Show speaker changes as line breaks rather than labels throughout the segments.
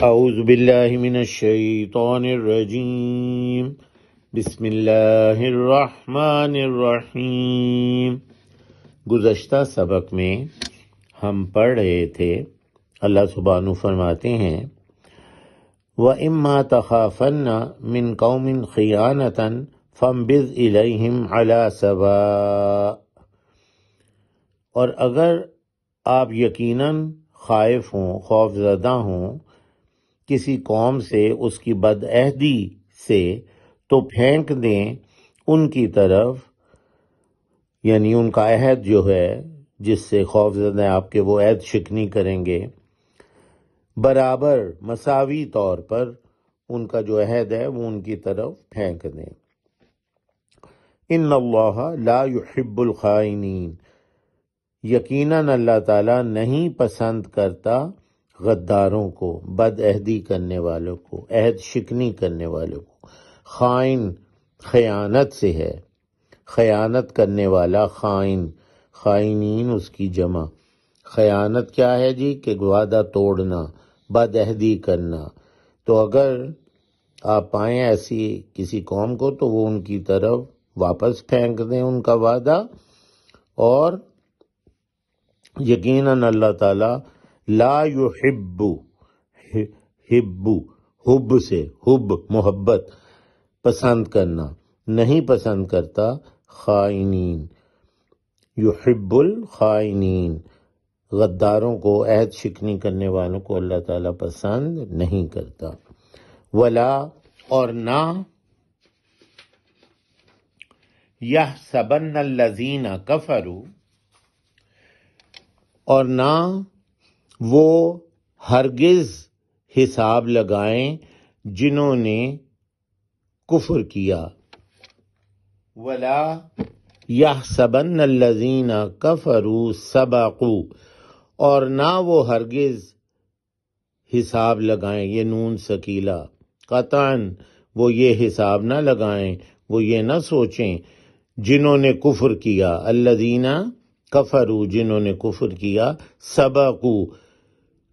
اعوذ باللہ من الشیطان الرجیم، بسم اللہ الرحمن الرحیم۔ گزشتہ سبق میں ہم پڑھ رہے تھے، اللہ سبحانہ فرماتے ہیں وَإِمَّا تَخَافَنَّ مِن قَوْمٍ خِيَانَةً فَانبِذْ إِلَيْهِمْ عَلَى سَوَاءٍ، اور اگر آپ یقیناً خائف ہوں، خوف زدہ ہوں کسی قوم سے، اس کی بدعہدی سے، تو پھینک دیں ان کی طرف، یعنی ان کا عہد جو ہے جس سے خوف زدہ آپ کے، وہ عہد شکنی کریں گے، برابر مساوی طور پر ان کا جو عہد ہے وہ ان کی طرف پھینک دیں۔ ان اللہ لا يحب الخائنین، یقیناً اللہ تعالیٰ نہیں پسند کرتا غداروں کو، بد عہدی کرنے والوں کو، عہد شکنی کرنے والوں کو۔ خائن خیانت سے ہے، خیانت کرنے والا خائن، خائنین اس کی جمع۔ خیانت کیا ہے جی؟ کہ وعدہ توڑنا، بد عہدی کرنا۔ تو اگر آپ پائیں ایسی کسی قوم کو تو وہ ان کی طرف واپس پھینک دیں ان کا وعدہ، اور یقیناً اللہ تعالیٰ لا یحب، حب سے، حب محبت، پسند کرنا، نہیں پسند کرتا خائنین، یحب الخائنین، غداروں کو، عہد شکنی کرنے والوں کو اللہ تعالیٰ پسند نہیں کرتا۔ ولا، اور نہ، یحسبن الذین کفروا، اور نہ وہ ہرگز حساب لگائیں جنہوں نے کفر کیا۔ ولا یحسبن الذین کفروا سبقوا، اور نہ وہ ہرگز حساب لگائیں، یہ نون ثقیلہ، قطعاً وہ یہ حساب نہ لگائیں، وہ یہ نہ سوچیں جنہوں نے کفر کیا، الذین کفروا، جنہوں نے کفر کیا، سبقوا،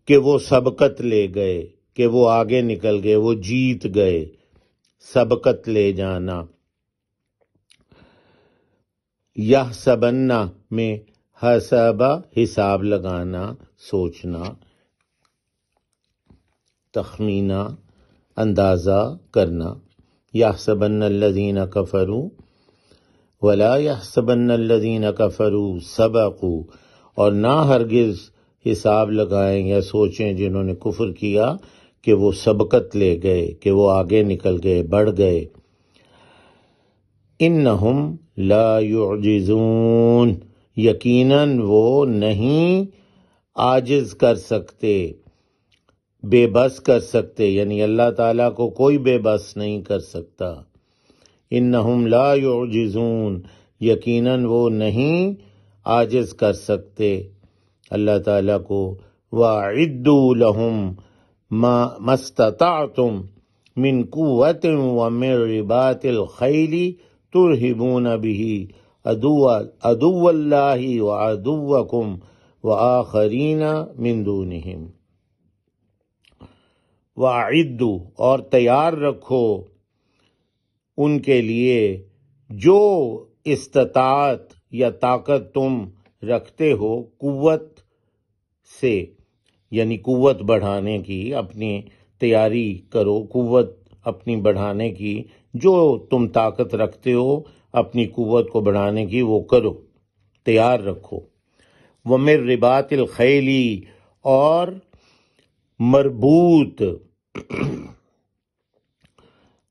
کہ وہ سبقت لے گئے، کہ وہ آگے نکل گئے، وہ جیت گئے، سبقت لے جانا۔ یحسبن میں حسب، حساب لگانا، سوچنا، تخمینہ، اندازہ کرنا۔ یحسبن الذین کفروا ولا یحسبن الذین کفروا سبقوا، اور نہ ہرگز حساب لگائیں یا سوچیں جنہوں نے کفر کیا کہ وہ سبقت لے گئے، کہ وہ آگے نکل گئے، بڑھ گئے۔ انہم لا یعجزون، یقیناً وہ نہیں عاجز کر سکتے، بے بس کر سکتے، یعنی اللہ تعالیٰ کو کوئی بے بس نہیں کر سکتا۔ انہم لا یعجزون، یقیناً وہ نہیں عاجز کر سکتے اللہ تعالیٰ کو۔ وَأَعِدُّوا لَهُم مَا اسْتَطَعْتُم مِّن قُوَّةٍ وَمِن رِّبَاطِ الْخَيْلِ تُرْهِبُونَ بِهِ عَدُوَّ اللَّهِ وَعَدُوَّكُمْ وَآخَرِينَ مِن دُونِهِمْ۔ وَأَعِدُّوا، اور تیار رکھو ان کے لیے جو استطاعت یا طاقت تم رکھتے ہو، قوت سے، یعنی قوت بڑھانے کی، اپنی تیاری کرو، قوت اپنی بڑھانے کی، جو تم طاقت رکھتے ہو اپنی قوت کو بڑھانے کی وہ کرو، تیار رکھو۔ وَمِن رِّبَاطِ الْخَيْلِ، اور مربوط،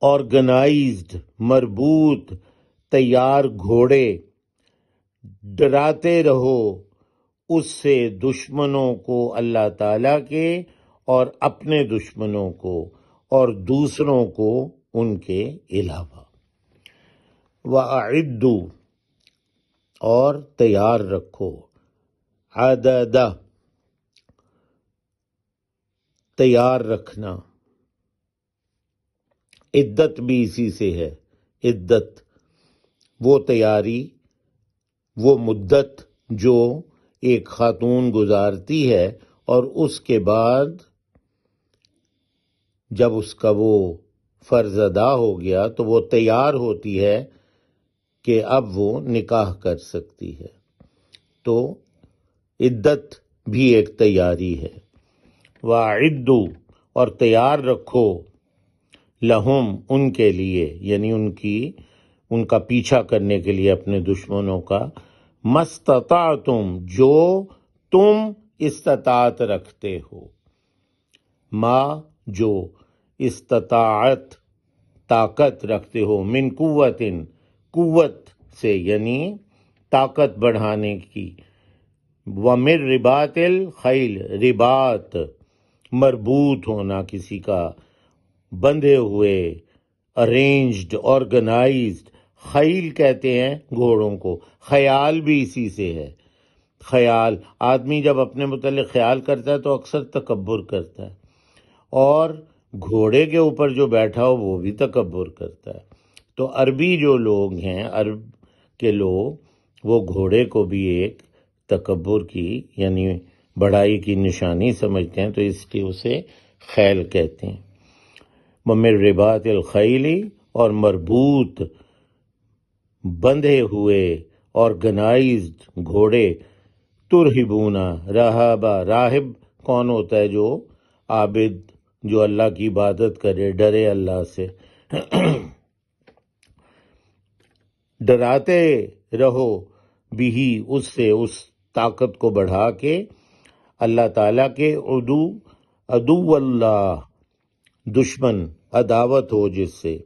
آرگنائزڈ، مربوط، تیار گھوڑے، ڈراتے رہو اس سے دشمنوں کو اللہ تعالیٰ کے، اور اپنے دشمنوں کو، اور دوسروں کو ان کے علاوہ۔ وَأَعِدُّوا، اور تیار رکھو، عددہ، تیار رکھنا، عدت بھی اسی سے ہے، عدت، وہ تیاری، وہ مدت جو ایک خاتون گزارتی ہے اور اس کے بعد جب اس کا وہ فرض ادا ہو گیا تو وہ تیار ہوتی ہے کہ اب وہ نکاح کر سکتی ہے. تو عدت بھی ایک تیاری ہے. وَأَعِدُّوا اور تیار رکھو لہم ان کے لیے، یعنی ان کا پیچھا کرنے کے لیے اپنے دشمنوں کا، مَسْتَطَعْتُم جو تم استطاعت رکھتے ہو. ما جو استطاعت طاقت رکھتے ہو، من قوتن قوت سے یعنی طاقت بڑھانے کی، ومن رباط الخیل رباط مربوط ہونا کسی کا، بندھے ہوئے، ارینجڈ آرگنائزڈ. خیل کہتے ہیں گھوڑوں کو. خیال بھی اسی سے ہے. خیال، آدمی جب اپنے متعلق خیال کرتا ہے تو اکثر تکبر کرتا ہے، اور گھوڑے کے اوپر جو بیٹھا ہو وہ بھی تکبر کرتا ہے. تو عربی جو لوگ ہیں، عرب کے لوگ، وہ گھوڑے کو بھی ایک تکبر کی یعنی بڑائی کی نشانی سمجھتے ہیں، تو اس لیے اسے خیل کہتے ہیں. وَمِن رباط الخیل اور مربوط بندھے ہوئے آرگنائزڈ گھوڑے، ترہبونا رہبا، راہب کون ہوتا ہے؟ جو عابد، جو اللہ کی عبادت کرے، ڈرے اللہ سے. ڈراتے رہو بھی اس سے، اس طاقت کو بڑھا کے، اللہ تعالیٰ کے عدو اللہ دشمن، عداوت ہو جس سے،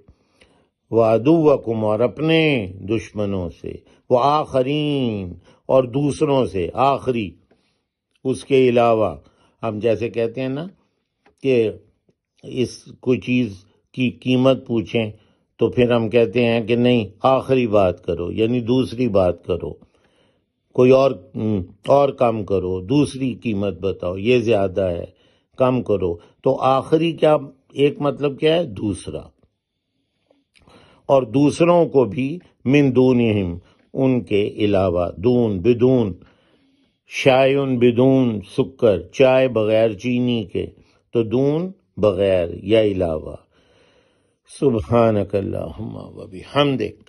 وعدوکم اور اپنے دشمنوں سے، وآخرین اور دوسروں سے، آخری اس کے علاوہ. ہم جیسے کہتے ہیں نا کہ کوئی چیز کی قیمت پوچھیں تو پھر ہم کہتے ہیں کہ نہیں آخری بات کرو، یعنی دوسری بات کرو، کوئی اور کم کرو، دوسری قیمت بتاؤ، یہ زیادہ ہے، کم کرو. تو آخری کیا ایک مطلب کیا ہے؟ دوسرا. اور دوسروں کو بھی من دونہم ان کے علاوہ، دون بدون، شائن بدون سکر، چائے بغیر چینی کے، تو دون بغیر یا علاوہ. سبحانک اللہم و بحمدک